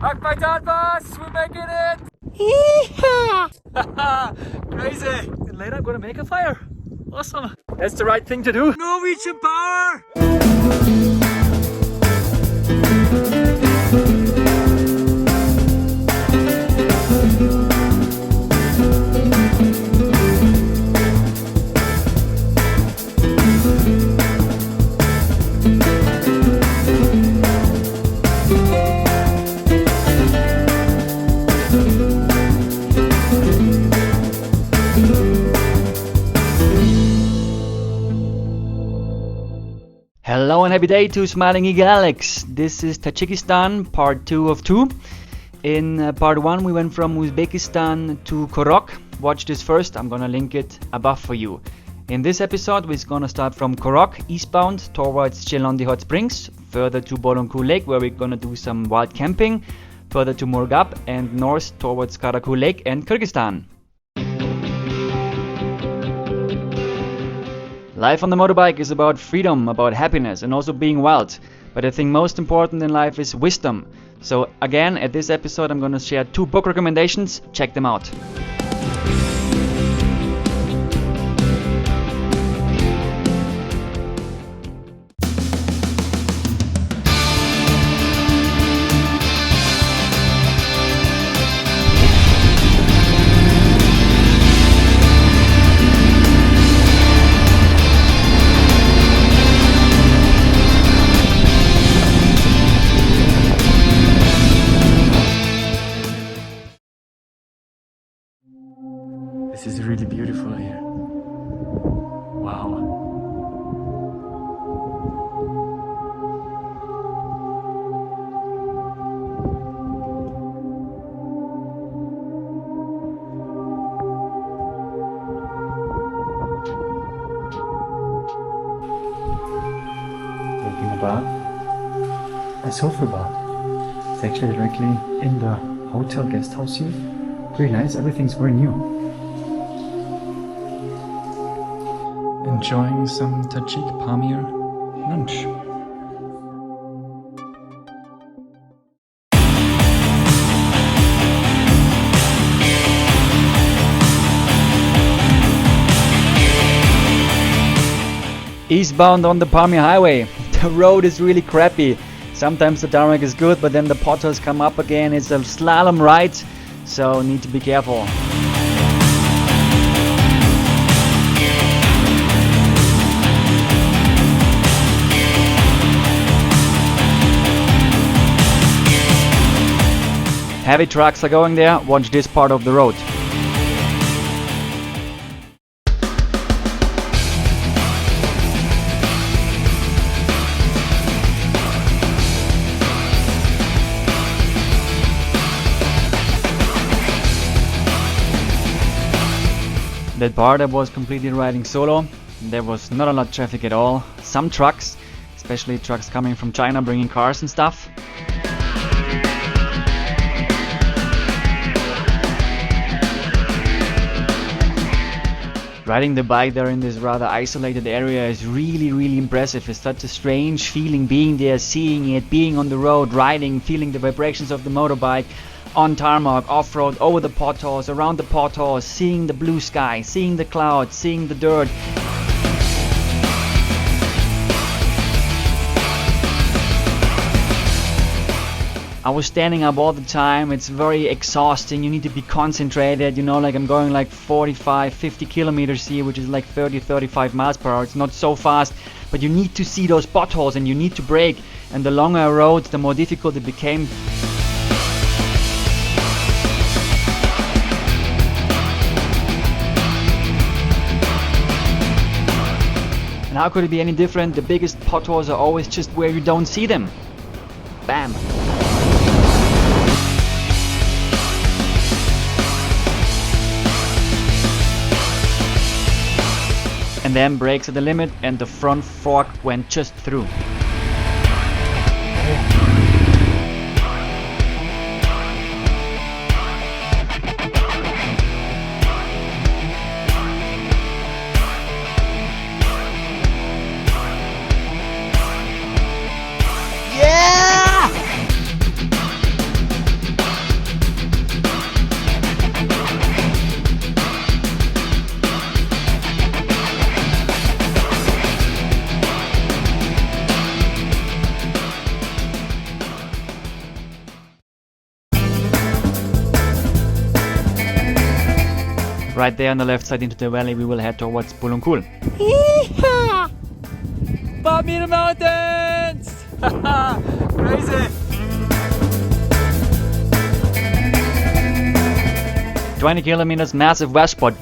Ak-Baital Pass, we're making it! Yeehaw! Crazy! And later I'm gonna make a fire. Awesome! That's the right thing to do. Norwegian Power! Hello and happy day to Smiling Eagle Alex. This is Tajikistan, part 2 of 2. In part 1 we went from Uzbekistan to Khorugh. Watch this first, I'm gonna link it above for you. In this episode we're gonna start from Khorugh, eastbound towards Jelondy Hot Springs, further to Bulunkul Lake where we're gonna do some wild camping, further to Murghab and north towards Karakul Lake and Kyrgyzstan. Life on the motorbike is about freedom, about happiness and also being wild. But I think most important in life is wisdom. So again, at this episode I'm going to share 2 book recommendations. Check them out. This is really beautiful here. Wow. Taking a bath, a sofa bath. It's actually directly in the hotel guest house here. Very nice, everything's very new. Enjoying some Tajik Pamir lunch. Eastbound on the Pamir Higway. The road is really crappy. Sometimes the tarmac is good, but then the potholes come up again. It's a slalom ride, so need to be careful. Heavy trucks are going there, watch this part of the road. That part I was completely riding solo. There was not a lot of traffic at all. Some trucks, especially trucks coming from China bringing cars and stuff. Riding the bike there in this rather isolated area is really impressive. It's such a strange feeling being there, seeing it, being on the road, riding, feeling the vibrations of the motorbike on tarmac, off-road, over the potholes, around the potholes, seeing the blue sky, seeing the clouds, seeing the dirt. I was standing up all the time. It's very exhausting. You need to be concentrated, you know, like I'm going like 45-50 kilometers here, which is like 30-35 miles per hour. It's not so fast, but you need to see those potholes and you need to brake, and the longer I rode, the more difficult it became. And how could it be any different? The biggest potholes are always just where you don't see them. Bam! And then brakes at the limit and the front fork went just through. Right there on the left side into the valley we will head towards Bulunkul. Pamir Mountains! Crazy! 20 kilometers, massive west spot.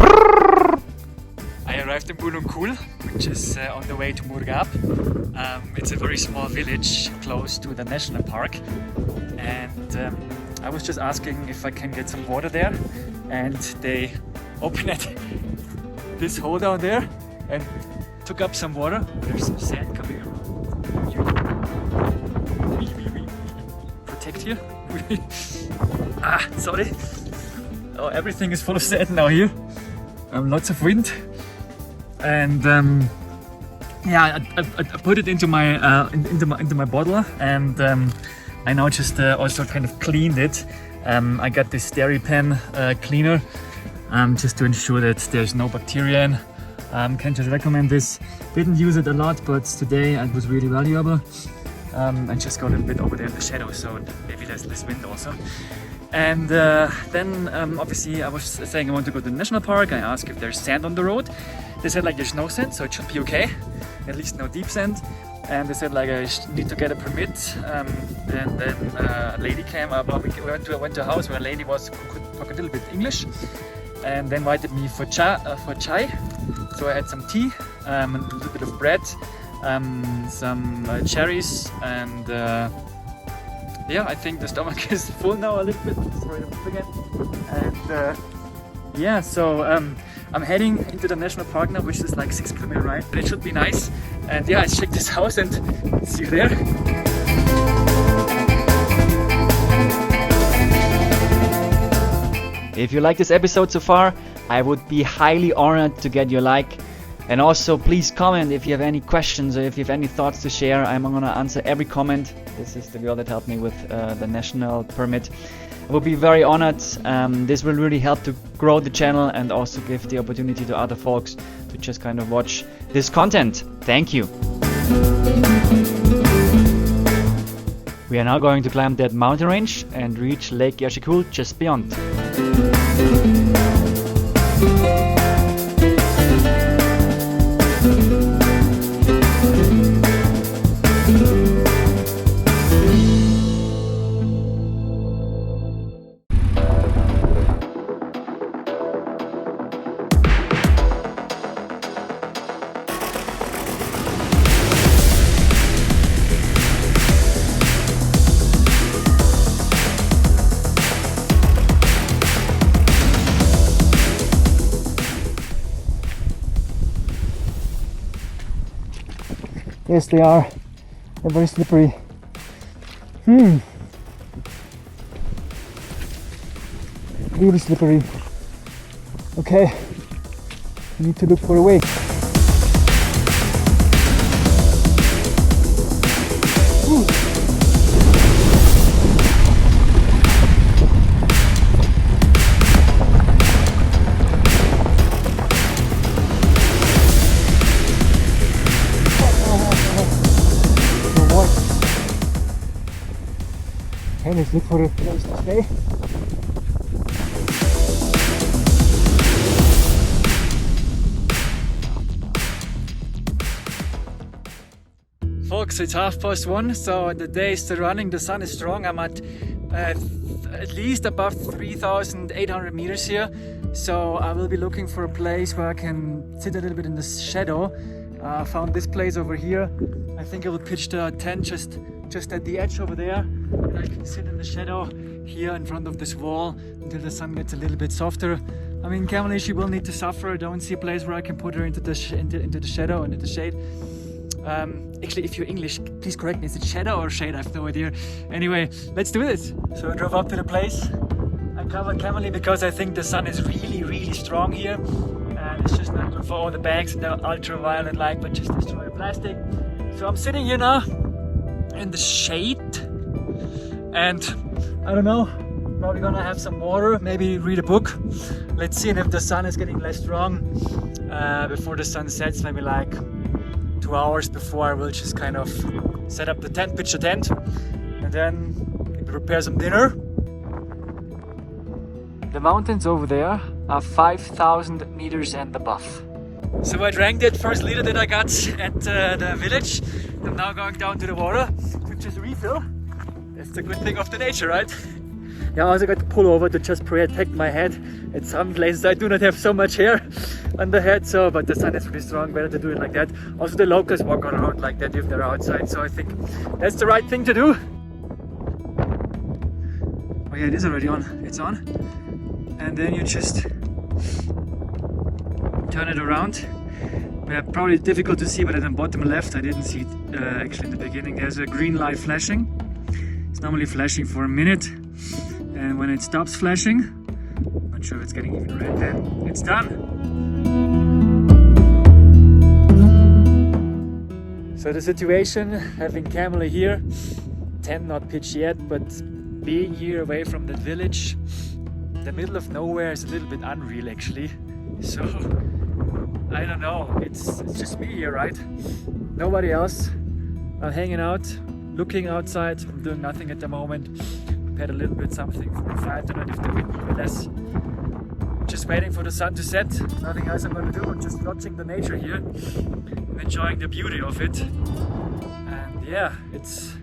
I arrived in Bulunkul, which is on the way to Murghab. It's a very small village close to the national park, and I was just asking if I can get some water there, and they opened this hole down there and took up some water. There's some sand coming around. Protect here. Sorry. Oh, everything is full of sand now here. Lots of wind. And yeah, I put it into my into my bottle, and I now just also kind of cleaned it. I got this STERIPEN cleaner just to ensure that there's no bacteria in. Can just recommend this. Didn't use it a lot, but today it was really valuable. I just got a little bit over there in the shadow, so maybe there's less wind also. And then obviously I was saying I want to go to the national park. I asked if there's sand on the road. They said like there's no sand, so it should be okay, at least no deep sand. And they said like I need to get a permit. And then a lady came up. We went to a house where a lady could talk a little bit English, and they invited me for chai. So I had some tea, a little bit of bread, some cherries, and yeah, I think the stomach is full now a little bit. Throw it up again. And yeah, so I'm heading into the national park now, which is like 6 kilometer ride, but it should be nice. And yeah, let's check this house and see you there. If you like this episode so far, I would be highly honored to get your like. And also please comment if you have any questions or if you have any thoughts to share. I'm gonna answer every comment. This is the girl that helped me with the national permit. I will be very honored. This will really help to grow the channel and also give the opportunity to other folks to just kind of watch this content. Thank you. We are now going to climb that mountain range and reach Lake Yashikul just beyond. Yes, they are. They're very slippery. Really slippery. Okay, I need to look for a way. Okay, let's look for a place to stay. Folks, it's 1:30, so the day is still running. The sun is strong. I'm at least above 3,800 meters here, so I will be looking for a place where I can sit a little bit in the shadow. I found this place over here. I think I will pitch the tent just at the edge over there, and I can sit in the shadow here in front of this wall until the sun gets a little bit softer. I mean, Kamali, she will need to suffer. I don't see a place where I can put her into the shadow and into the shade. Actually, if you're English, please correct me. Is it shadow or shade? I have no idea. Anyway, let's do this. So I drove up to the place. I covered Kamali because I think the sun is really, really strong here. And it's just not good for all the bags and the ultraviolet light, but just destroy the plastic. So I'm sitting here now in the shade, and I don't know, probably gonna have some water, maybe read a book. Let's see, and if the sun is getting less strong before the sun sets, maybe like 2 hours before, I will just kind of set up the tent, pitch the tent, and then maybe prepare some dinner. The mountains over there are 5,000 meters and above. So I drank that first liter that I got at the village. I'm now going down to the water to just refill. That's the good thing of the nature, right? Yeah, I also got to pull over to just protect my head. At some places I do not have so much hair on the head, but the sun is really strong, better to do it like that. Also the locals walk around like that if they're outside, so I think that's the right thing to do. Oh yeah, it is already on. It's on. And then you just turn it around. Yeah, probably difficult to see, but at the bottom left, I didn't see it actually in the beginning. There's a green light flashing. It's normally flashing for a minute. And when it stops flashing, not sure if it's getting even red, then it's done. So the situation, having camel here, tent not pitched yet, but being here away from that village, the middle of nowhere is a little bit unreal actually. So I don't know, it's just me here, right? Nobody else. I'm hanging out, looking outside. I'm doing nothing at the moment. Prepared a little bit something for the fire tonight if the wind will be less. Just waiting for the sun to set. Nothing else I'm going to do. I'm just watching the nature here. I'm enjoying the beauty of it. And yeah, it's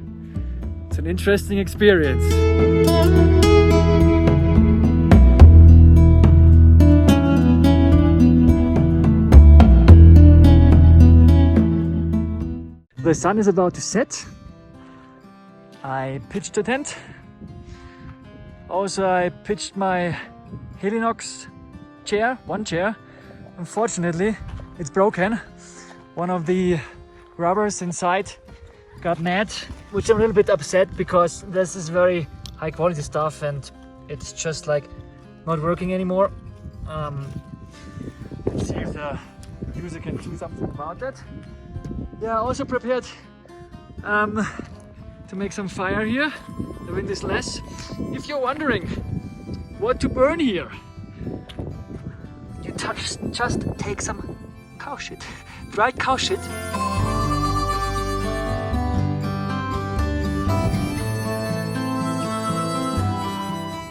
an interesting experience. The sun is about to set. I pitched the tent. Also, I pitched my Helinox chair, one chair. Unfortunately, it's broken. One of the rubbers inside got mad, which I'm a little bit upset because this is very high quality stuff and it's just like not working anymore. Let's see if the user can do something about that. Yeah, I also prepared to make some fire here. The wind is less. If you're wondering what to burn here, you just take some cow shit, dried cow shit.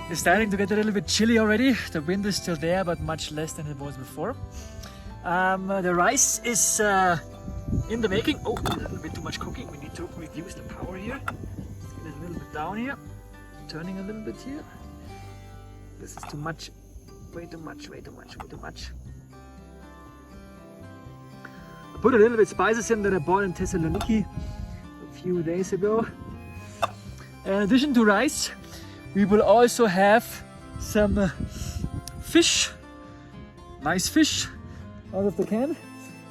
It's starting to get a little bit chilly already. The wind is still there, but much less than it was before. The rice is in the making. Oh, a little bit too much cooking. We need to reduce the power here. Let's get it a little bit down here. Turning a little bit here. This is too much. Way too much, way too much, way too much. I put a little bit spices in that I bought in Thessaloniki a few days ago. In addition to rice, we will also have some fish. Nice fish out of the can.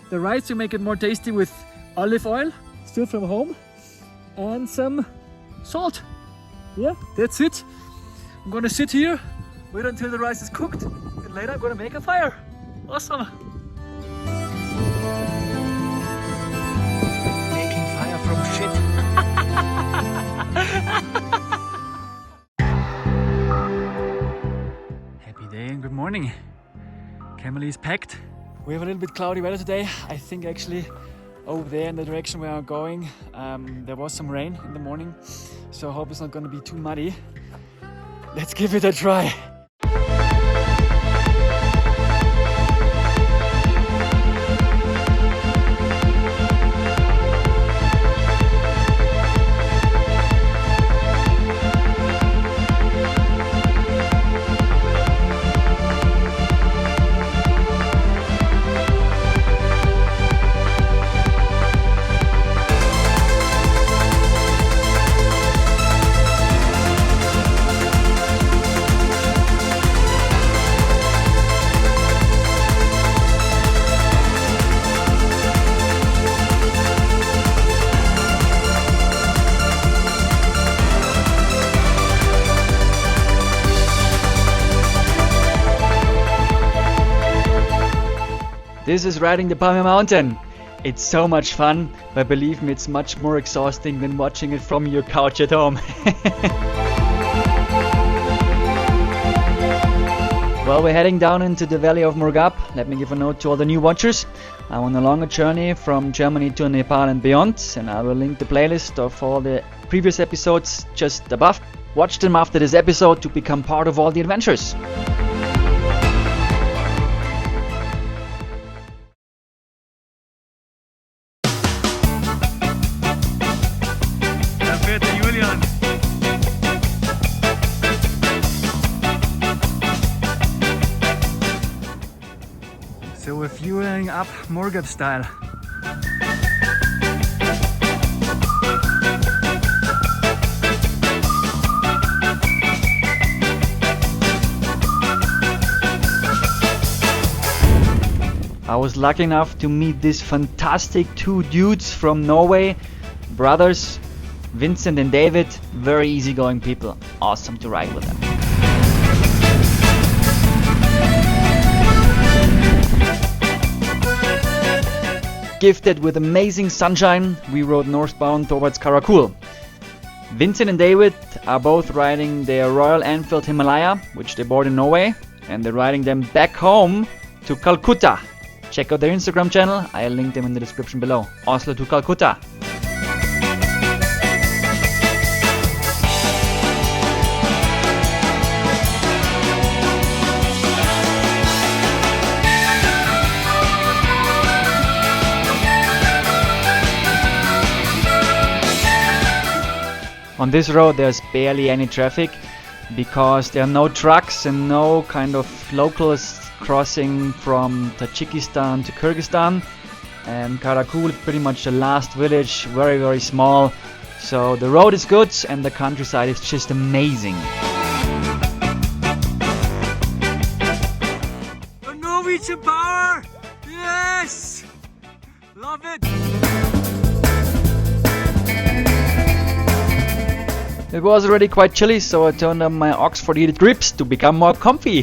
The rice, you make it more tasty with olive oil, still from home, and some salt. Yeah, that's it. I'm gonna sit here, wait until the rice is cooked, and later I'm gonna make a fire. Awesome. Making fire from shit. Happy day and good morning. Camel is packed. We have a little bit cloudy weather today. I think actually over there in the direction where I'm going, there was some rain in the morning. So I hope it's not going to be too muddy. Let's give it a try. This is riding the Pamir mountain. It's so much fun, but believe me, it's much more exhausting than watching it from your couch at home. Well, we're heading down into the valley of Murghab. Let me give a note to all the new watchers. I'm on a longer journey from Germany to Nepal and beyond, and I will link the playlist of all the previous episodes just above. Watch them after this episode to become part of all the adventures. going up Murghab style. I was lucky enough to meet these fantastic two dudes from Norway, brothers, Vincent and David, very easygoing people, awesome to ride with them. Gifted with amazing sunshine, we rode northbound towards Karakul. Vincent and David are both riding their Royal Enfield Himalaya, which they bought in Norway, and they're riding them back home to Calcutta. Check out their Instagram channel, I'll link them in the description below. Oslo to Calcutta. On this road there's barely any traffic because there are no trucks and no kind of locals crossing from Tajikistan to Kyrgyzstan, and Karakul is pretty much the last village, very small, so the road is good and the countryside is just amazing. The Norwegian Power! Yes! Love it! It was already quite chilly, so I turned on my Oxford heated grips to become more comfy.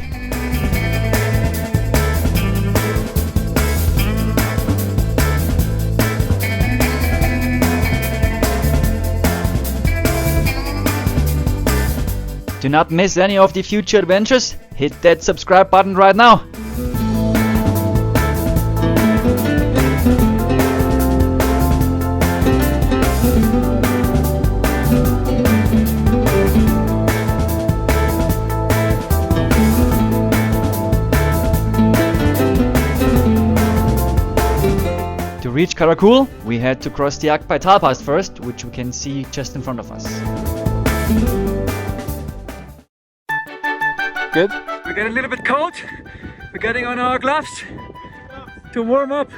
To not miss any of the future adventures, hit that subscribe button right now. To reach Karakul, we had to cross the Ak-Baital Pass first, which we can see just in front of us. Good. We get a little bit cold. We're getting on our gloves to warm up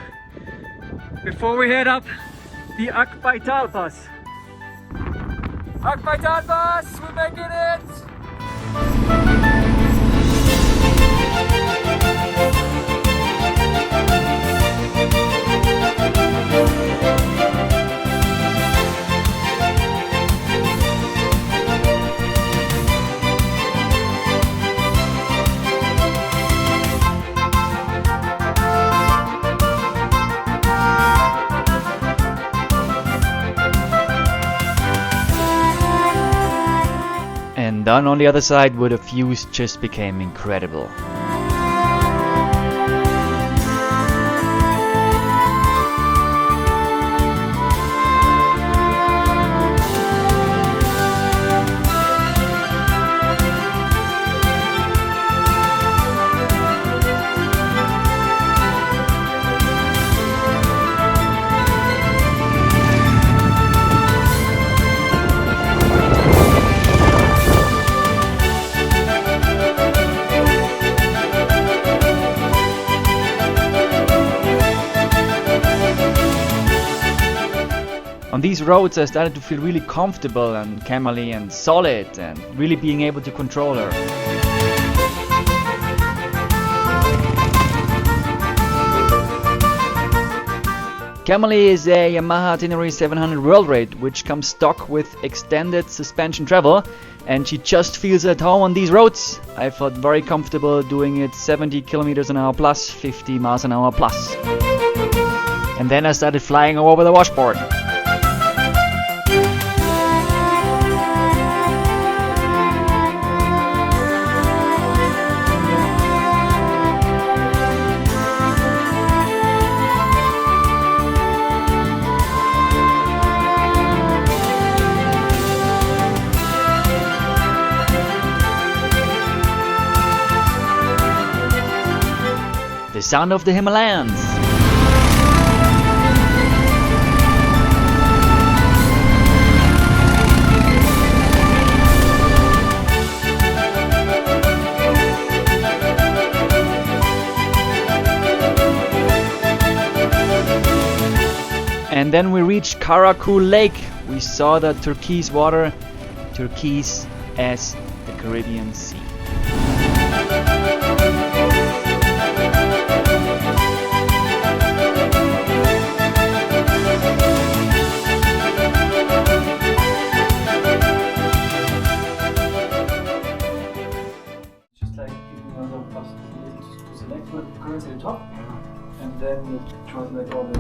before we head up the Ak-Baital Pass. Ak-Baital Pass, we're making it! And then on the other side where the views just became incredible. On these roads I started to feel really comfortable and camely and solid and really being able to control her. Camely is a Yamaha Tenere 700 World Rate which comes stock with extended suspension travel, and she just feels at home on these roads. I felt very comfortable doing it 70 kilometers an hour plus, 50 miles an hour plus. And then I started flying over the washboard. The sound of the Himalayas. And then we reached Karakul Lake. We saw the turquoise water, turquoise as the Caribbean Sea. Just like giving another possibility to select what currents at the top, and then you translate all the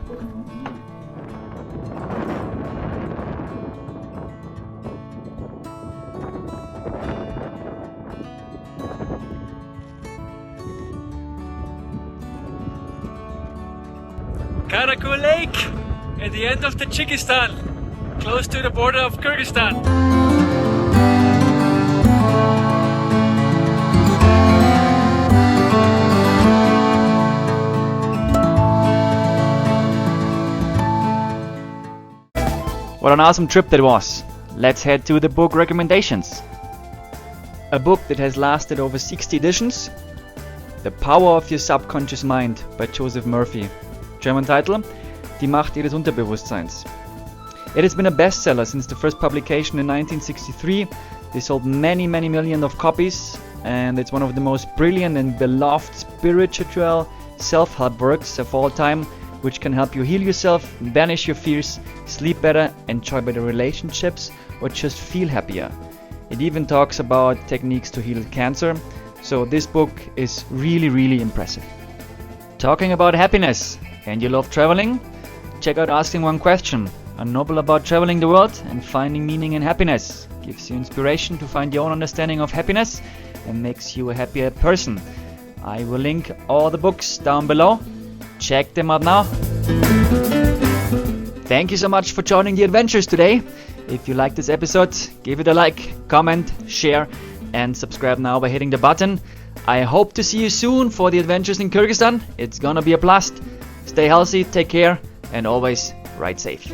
what you need. Karakul Lake at the end of Tajikistan, close to the border of Kyrgyzstan. What an awesome trip that was. Let's head to the book recommendations. A book that has lasted over 60 editions, The Power of Your Subconscious Mind by Joseph Murphy. German title, Die Macht Ihres Unterbewusstseins. It has been a bestseller since the first publication in 1963. They sold many millions of copies, and it's one of the most brilliant and beloved spiritual self-help works of all time, which can help you heal yourself, banish your fears, sleep better, enjoy better relationships, or just feel happier. It even talks about techniques to heal cancer, so this book is really impressive. Talking about happiness, and you love traveling? Check out Asking One Question, a novel about traveling the world and finding meaning and happiness. Gives you inspiration to find your own understanding of happiness and makes you a happier person. I will link all the books down below. Check them out now. Thank you so much for joining the adventures today. If you liked this episode, give it a like, comment, share, and subscribe now by hitting the button. I hope to see you soon for the adventures in Kyrgyzstan. It's gonna be a blast. Stay healthy, take care, and always ride safe.